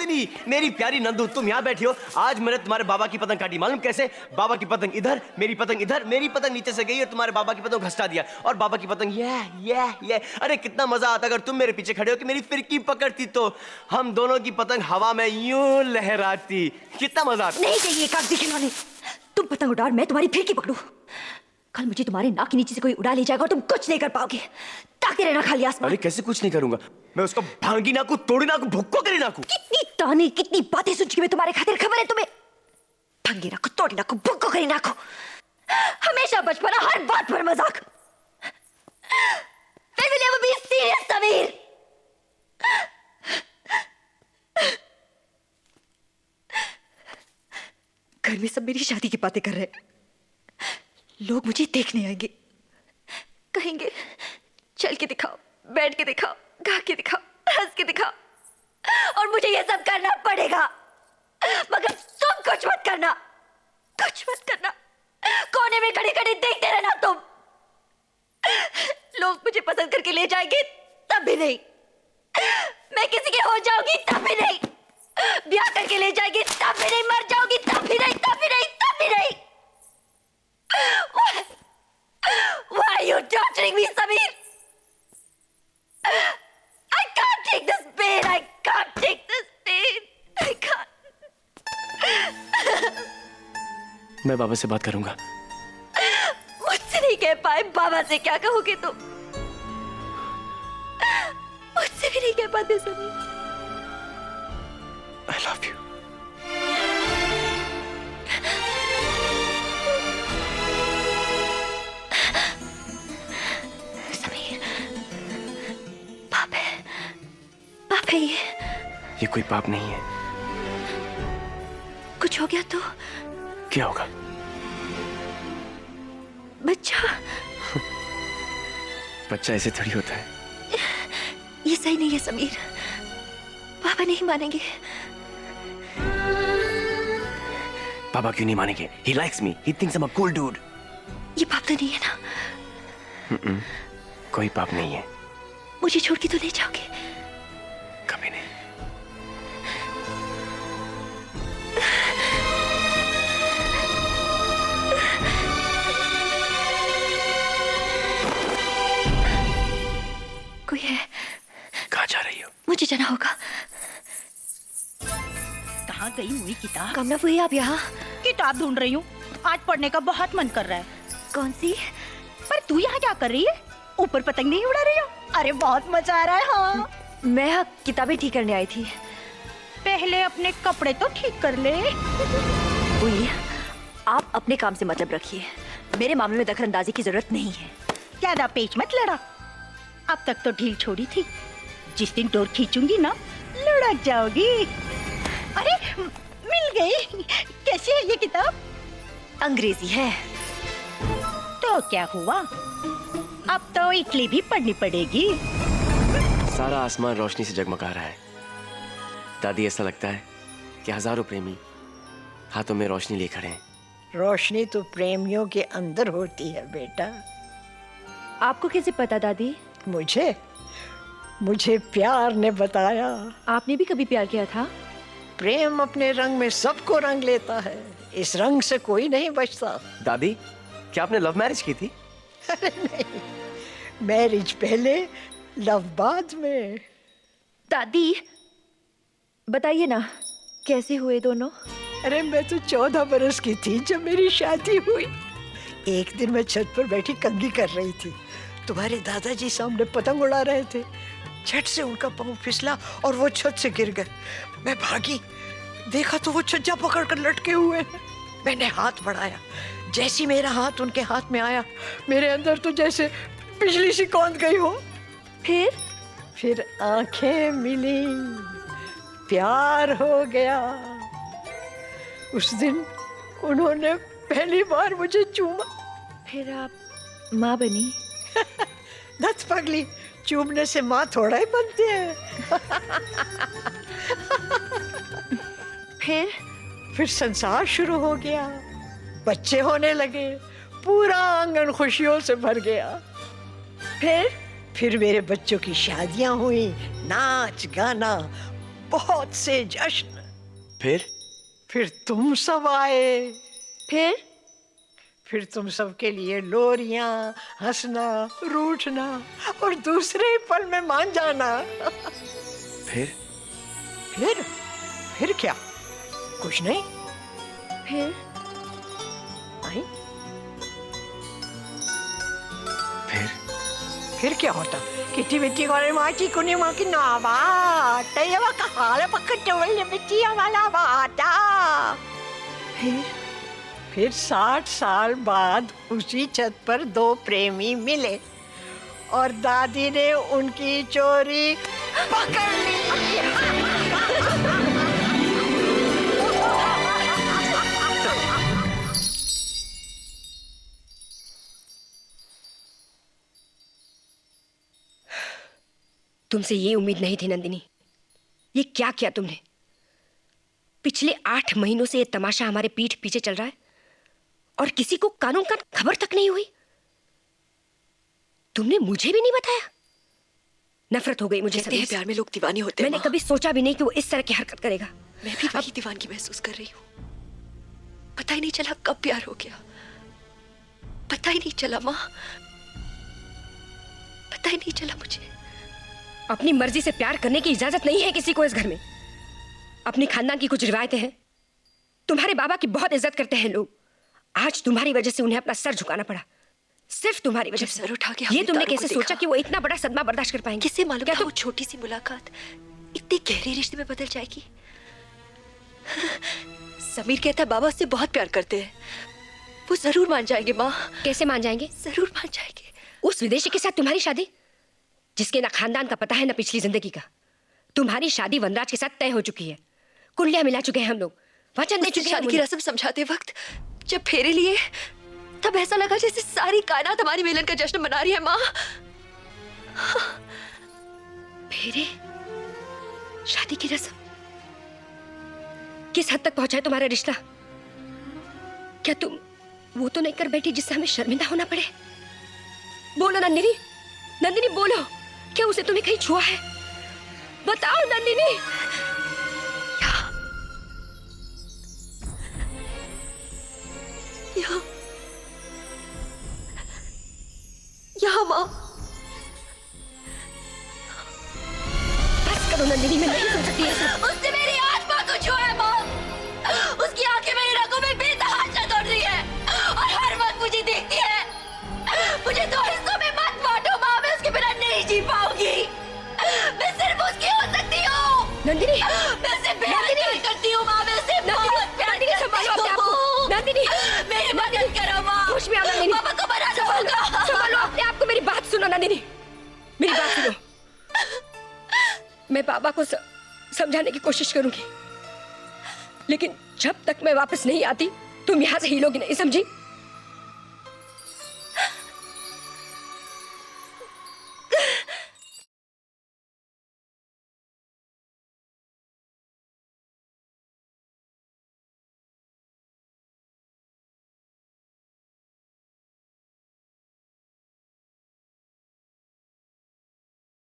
नंदिनी, मेरी प्यारी नंदू, तुम यहाँ बैठी हो। आज मैंने तुम्हारे बाबा की पतंग काटी, मालूम कैसे? बाबा की पतंग इधर, मेरी पतंग इधर, मेरी पतंग नीचे से गई और तुम्हारे बाबा की पतंग घसटा दिया, और बाबा की पतंग ये। अरे कितना मजा आता अगर तुम मेरे पीछे खड़े हो कि मेरी फिरकी पकड़ती तो हम दोनों की पतंग हवा में यूं लहराती। कितना मजा आता। नहीं चाहिए कागजी खिलौने। तुम पतंग उड़ाओ, मैं तुम्हारी फिरकी पकड़ू। कल मुझे तुम्हारे नाक के नीचे से कोई उड़ा ले जाएगा और तुम कुछ नहीं कर पाओगे। ताकते रहना खाली आसमान। अरे कैसे कुछ नहीं करूंगा मैं? उसको भांगी नाकू, तोड़ी नाकू, भुक्को करी नाकू। कितनी ताने, कितनी बातें सुन चुकी मैं तुम्हारे खातिर। खबर है तुम्हें? भांगी नाकू, तोड़ी नाकू, भुक्को करी नाकू। हमेशा बचपना, हर बात पर मजाक। We will never be serious, Sameer. घर में सब मेरी शादी की बातें कर रहे हैं। लोग मुझे देखने आएंगे, कहेंगे चल के दिखाओ, बैठ के दिखाओ, गा के दिखाओ, हंस के दिखाओ, और मुझे ये सब करना पड़ेगा। मगर तुम कुछ मत करना, कुछ मत करना। कोने में खड़े खड़े देखते रहना तुम। लोग मुझे पसंद करके ले जाएंगे तब भी नहीं, मैं किसी के हो जाऊंगी तब भी नहीं, ब्याह करके ले जाएंगे तब भी नहीं, मर जाऊंगी तब भी नहीं, तब भी नहीं, तब भी नहीं। Why are you torturing me, Sameer? I can't take this pain. I can't take this pain. I can't. मैं बाबा से बात करूंगा। मुझसे नहीं कह पाए, बाबा से क्या कहोगे तुम? मुझसे भी नहीं कह पाते समीर। I love you. पाप है ये कोई पाप नहीं है। कुछ हो गया तो क्या होगा? बच्चा। बच्चा ऐसे थोड़ी होता है। ये सही नहीं है समीर, पापा नहीं मानेंगे। पापा क्यों नहीं मानेंगे? He likes me. He thinks I'm a cool dude. ये पाप तो नहीं है ना? कोई पाप नहीं है। मुझे छोड़ के तो ले जाओगे? कभी नहीं। कोई है? कहाँ जा रही हो? मुझे जाना होगा। कहाँ गई हुई किताब? कमला हुई आप यहाँ? किताब ढूंढ रही हूँ, आज पढ़ने का बहुत मन कर रहा है। कौन सी? पर तू यहाँ क्या कर रही है? ऊपर पतंग नहीं उड़ा रही हो? अरे बहुत मजा आ रहा है। हाँ, मैं यहाँ किताबें ठीक करने आई थी। पहले अपने कपड़े तो ठीक कर ले। हुई, आप अपने काम से मतलब रखिए, मेरे मामले में दखलंदाजी की जरूरत नहीं है। ज्यादा पेच मत लड़ा, अब तक तो ढील छोड़ी थी, जिस दिन डोर खींचूंगी ना लुढ़क जाओगी। अरे मिल गई। कैसी है ये किताब? अंग्रेजी है। तो क्या हुआ, अब तो इटली भी पढ़नी पड़ेगी। सारा आसमान रोशनी से जगमगा रहा है। दादी, ऐसा लगता है कि हजारों प्रेमी हाथों में रोशनी लिए खड़े हैं। रोशनी तो प्रेमियों के अंदर होती है बेटा। आपको कैसे पता दादी? मुझे प्यार ने बताया। आपने भी कभी प्यार किया था? प्रेम अपने रंग में सबको रंग लेता है, इस रंग से कोई नहीं बचता। दादी, क्या आपने लव मैरिज की थी? अरे नहीं, मैरिज पहले लव बाद में। दादी बताइए ना, कैसे हुए दोनों? अरे मैं तो 14 बरस की थी जब मेरी शादी हुई। एक दिन मैं छत पर बैठी कंघी कर रही थी, तुम्हारे दादाजी सामने पतंग उड़ा रहे थे। झट से उनका पाँव फिसला और वो छत से गिर गए। मैं भागी, देखा तो वो छज्जा पकड़कर लटके हुए हैं। मैंने हाथ बढ़ाया, जैसी मेरा हाथ उनके हाथ में आया, मेरे अंदर तो जैसे बिजली सी कौंध गई हो। फिर आंखें मिली, प्यार हो गया। उस दिन उन्होंने पहली बार मुझे चूमा। फिर आप माँ बनी? नथ पगली, चूमने से माँ थोड़ा ही बनती है। फिर संसार शुरू हो गया, बच्चे होने लगे, पूरा आंगन खुशियों से भर गया। फिर मेरे बच्चों की शादियां हुई, नाच गाना, बहुत से जश्न। फिर तुम सब आए। फिर तुम सबके लिए लोरियां, हंसना, रूठना और दूसरे ही पल में मान जाना। फिर फिर क्या? कुछ नहीं। फिर आई? फिर क्या होता? किटी बिट्टी कोरे माची कुनी माकी नावा तयवा का हाल पकटवल बिटिया वाला बाटा। फिर 60 साल बाद उसी छत पर दो प्रेमी मिले और दादी ने उनकी चोरी पकड़ ली। तुमसे ये उम्मीद नहीं थी नंदिनी। ये क्या किया तुमने? पिछले 8 महीनों से ये तमाशा हमारे पीठ पीछे चल रहा है और किसी को कानून का खबर तक नहीं हुई। तुमने मुझे भी नहीं बताया। नफरत हो गई मुझे कहते हैं प्यार में लोग दीवाने होते हैं। मैंने कभी सोचा भी नहीं कि वो इस तरह की हरकत करेगा। मैं भी वही दीवानगी महसूस कर रही हूँ। पता ही नहीं चला कब प्यार हो गया। पता ही नहीं चला माँ, पता ही नहीं चला मुझे। अपनी मर्जी से प्यार करने की इजाजत नहीं है किसी को इस घर में। अपनी खानदान की कुछ रिवायतें हैं। तुम्हारे बाबा की बहुत इज्जत करते हैं लोग। आज तुम्हारी वजह से उन्हें अपना सर झुकाना पड़ा। सिर्फ तुम्हारी वजह से। सर उठा के ये तुमने कैसे सोचा कि वो इतना बड़ा सदमा बर्दाश्त कर पाएंगे? किसे मालूम क्या था वो छोटी सी मुलाकात इतनी गहरे रिश्ते में बदल जाएगी। समीर कहता है बाबा उससे बहुत प्यार करते हैं। वो जरूर मान जाएंगे माँ। कैसे मान जाएंगे? जरूर मान जाएंगे। उस विदेशी के साथ तुम्हारी शादी, जिसके ना खानदान का पता है ना पिछली जिंदगी का। तुम्हारी शादी वनराज के साथ तय हो चुकी है। कुंडलियां मिला चुके हैं हम लोग, वचन दे चुके हैं। शादी की रस्म समझाते वक्त जब फेरे लिए तब ऐसा लगा जैसे सारी कायनात हमारी मिलन का जश्न मना रही है माँ। फेरे, शादी की रस्म, किस हद तक पहुंचा है तुम्हारा रिश्ता? क्या तुम वो तो नहीं कर बैठी जिससे हमें शर्मिंदा होना पड़े? बोलो नंदिनी, नंदिनी बोलो, क्या उसे तुम्हें कहीं छुआ है? बताओ नंदिनी। यहाँ माँ। बस करो नंदिनी, मैं नहीं सुन सकती ये सब। उसने मेरी आत्मा को छुआ है माँ। उसकी आंखें मेरी रगों में बेतहाशा दौड़ रही है और हर वक्त मुझे देखती है। मुझे 2 हिस्सों में मत बांटो माँ, मैं उसके बिना नहीं जी पाऊंगी। मैं सिर्फ उसकी हो सकती हूँ। नंदिनी, मैं उससे प्यार करती हूँ माँ, मैं उससे बहुत प्यार करती हूँ। नंदिनी, मेरी मदद करो माँ। होश में आओ नंदिनी। पापा को मना होगा। संभालो अपने आप को। मेरी बात सुनो नंदिनी, मेरी बात सुनो। मैं बाबा को समझाने की कोशिश करूंगी, लेकिन जब तक मैं वापस नहीं आती तुम यहाँ से हिलोगी नहीं, समझी?